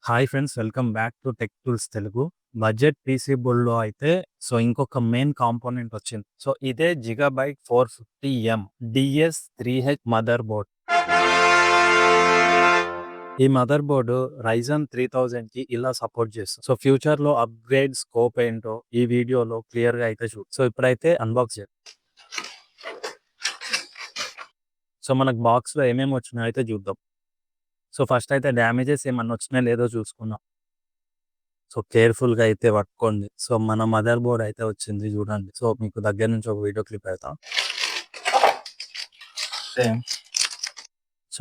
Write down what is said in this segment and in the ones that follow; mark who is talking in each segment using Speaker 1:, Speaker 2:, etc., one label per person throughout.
Speaker 1: Hi friends, welcome back to tech tools Telugu. Budget PC బుల్డ్‌లో అయితే ఇంకొక మెయిన్ కాంపోనెంట్ వచ్చింది. ఇదే gigabyte 450M DS3H motherboard. ఈ మదర్ బోర్డ్ Ryzen 3000కి ఇలా సపోర్ట్ చేస్తుంది. ఫ్యూచర్‌లో అప్‌గ్రేడ్ స్కోప్ ఏంటో ఈ వీడియోలో క్లియర్‌గా అయితే ఇప్పుడైతే అన్బాక్స్ చేద్దాం. మనకు బాక్స్‌లో ఏమేమి వచ్చినాయో అయితే చూద్దాం. ఫస్ట్ అయితే డ్యామేజెస్ ఏమన్నా వచ్చినాయో లేదో చూసుకుందాం. కేర్‌ఫుల్‌గా అయితే పట్టుకోండి. మన మదర్ బోర్డ్ అయితే వచ్చింది చూడండి. మీకు దగ్గర నుంచి ఒక వీడియో క్లిప్ పెడతా.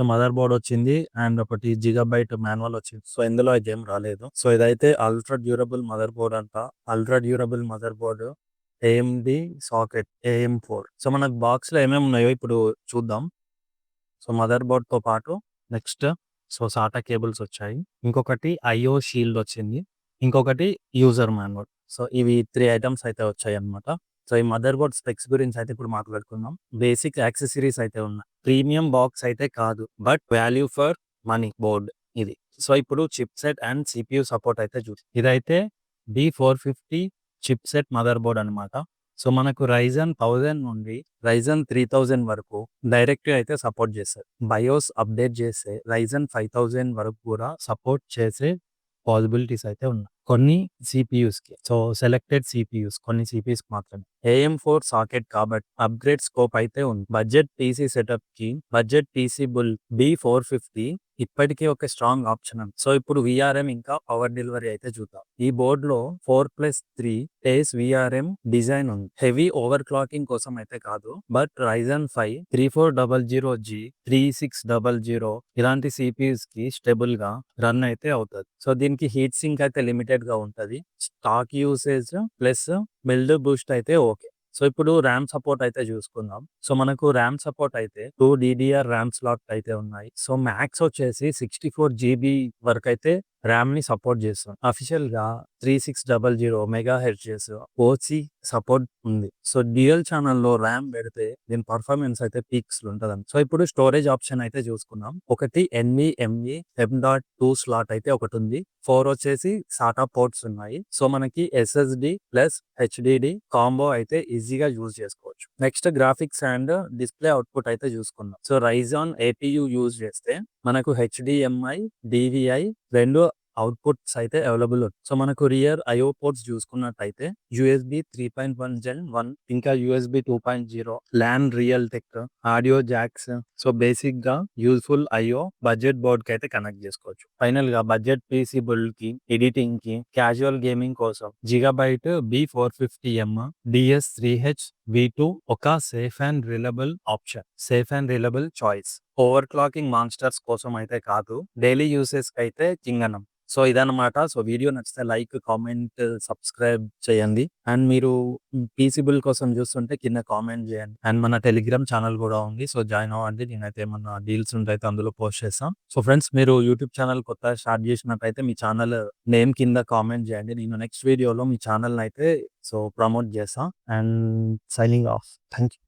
Speaker 1: మదర్ బోర్డ్ వచ్చింది అండ్ ఒకటి జిగాబైట్ మాన్యువల్ వచ్చింది. ఇందులో అయితే ఏం రాలేదు. ఇదైతే అల్ట్రా డ్యూరబుల్ మదర్ బోర్డ్ అంట. Ultra durable motherboard AMD socket AM4. మనకు బాక్స్‌లో ఏమేమి ఉన్నాయో ఇప్పుడు చూద్దాం. మదర్ బోర్డ్‌తో పాటు నెక్స్ట్ సాటా కేబుల్స్ వచ్చాయి. ఇంకొకటి IO షీల్డ్ వచ్చింది. ఇంకొకటి యూజర్ మాన్యువల్. ఇవి 3 ఐటమ్స్ అయితే వచ్చాయన్నమాట. ఈ మదర్ బోర్డ్ స్పెక్స్ గురించి అయితే ఇప్పుడు మాట్లాడుకుందాం. బేసిక్ యాక్సెసరీస్ అయితే ఉన్నాయి. ప్రీమియం బాక్స్ అయితే కాదు, but value for money board ఇది. ఇప్పుడు చిప్సెట్ అండ్ CPU సపోర్ట్ అయితే ఇదైతే B450 చిప్సెట్ మదర్ బోర్డ్ అనమాట. మనకు Ryzen 1000 నుండి Ryzen 3000 వరకు డైరెక్ట్ అయితే సపోర్ట్ చేస్తారు. బయోస్ అప్డేట్ చేస్తే Ryzen 5000 వరకు కూడా సపోర్ట్ చేసే పాసిబిలిటీస్ అయితే ఉన్నాయి కొన్ని CPUస్‌కి. సెలెక్టెడ్ CPUస్ కొన్ని CPUస్‌కి మాత్రమే. AM4 సాకెట్ కాబట్టి అప్‌గ్రేడ్ స్కోప్ అయితే ఉంది. బడ్జెట్ PC సెటప్‌కి బడ్జెట్ PC బుల్ B450 ఇప్పటికీ ఒక స్ట్రాంగ్ ఆప్షన్. ఇప్పుడు VRM ఇంకా పవర్ డెలివరీ అయితే చూద్దాం. ఈ బోర్డ్‌లో 4+3 డేస్ VRM డిజైన్ ఉంది. హెవీ ఓవర్ క్లాకింగ్ కోసం అయితే కాదు, బట్ Ryzen 5 3400G 3600 ఇలాంటి CPUస్‌కి స్టేబుల్ గా రన్ అయితే అవుతుంది. దీనికి హీట్ సింక్ అయితే లిమిటెడ్ గా ఉంటది. Stock usage plus build Boost అయితే ఓకే. ఇప్పుడు ర్యామ్ సపోర్ట్ అయితే చూసుకుందాం. మనకు ర్యామ్ సపోర్ట్ అయితే 2 DDR ర్యామ్ స్లాట్ అయితే ఉన్నాయి. మ్యాక్స్ వచ్చేసి 64 GB వరకు అయితే ర్యామ్ ని సపోర్ట్ చేస్తుంది. అఫీషియల్ గా 3600 MHz OC సపోర్ట్ ఉంది. డ్యూయల్ ఛానల్లో ర్యామ్ పెడితే దీని పర్ఫార్మెన్స్ అయితే పీక్స్ లో ఉంటదండి. ఇప్పుడు స్టోరేజ్ ఆప్షన్ అయితే చూసుకుందాం. ఒకటి NVMe M.2 స్లాట్ అయితే ఒకటి ఉంది. 4 వచ్చేసి SATA పోర్ట్స్ ఉన్నాయి. మనకి SSD ప్లస్ HDD కాంబో అయితే ఈజీగా యూజ్ చేసుకోవచ్చు. Next graphics and display output అయితే చూసుకుందాం. Ryzen APU యూజ్ చేస్తే మనకు HDMI DVI రెండు అవుట్పుట్స్ అయితే అవైలబుల్. మనకు రియర్ IO పోర్ట్స్ చూసుకున్నట్టయితే USB 3.1 Gen 1 ఇంకా USB 2.0 LAN Realtek audio jacks. Basic గా యూజ్ఫుల్ IO బడ్జెట్ బోర్డ్ కి అయితే కనెక్ట్ చేసుకోవచ్చు. ఫైనల్ గా బడ్జెట్ PC బుల్డ్ కి ఎడిటింగ్ కి క్యాజువల్ గేమింగ్ కోసం జిగాబైట్ B450M DS3H V2 ఒక safe and reliable option. Safe and reliable choice. Overclocking monsters కోసం అయితే కాదు, డైలీ యూసేజ్ కి అయితే కింగనం. ఇదన్నమాట. వీడియో నచ్చితే లైక్, కామెంట్, సబ్స్క్రైబ్ చేయండి. అండ్ మీరు పీసీబుల్ కోసం చూస్తుంటే కింద కామెంట్ చేయండి. అండ్ మన టెలిగ్రామ్ ఛానల్ కూడా ఉంది. జాయిన్ అవ్వండి. నేనైతే ఏమన్నా డీల్స్ ఉంటే అందులో పోస్ట్ చేస్తాం. ఫ్రెండ్స్, మీరు యూట్యూబ్ ఛానల్ కొత్త స్టార్ట్ చేసినట్టయితే మీ ఛానల్ నేమ్ కింద కామెంట్ చేయండి. నేను నెక్స్ట్ వీడియోలో మీ ఛానల్ అయితే ప్రమోట్ చేస్తాం. And signing off. Thank you.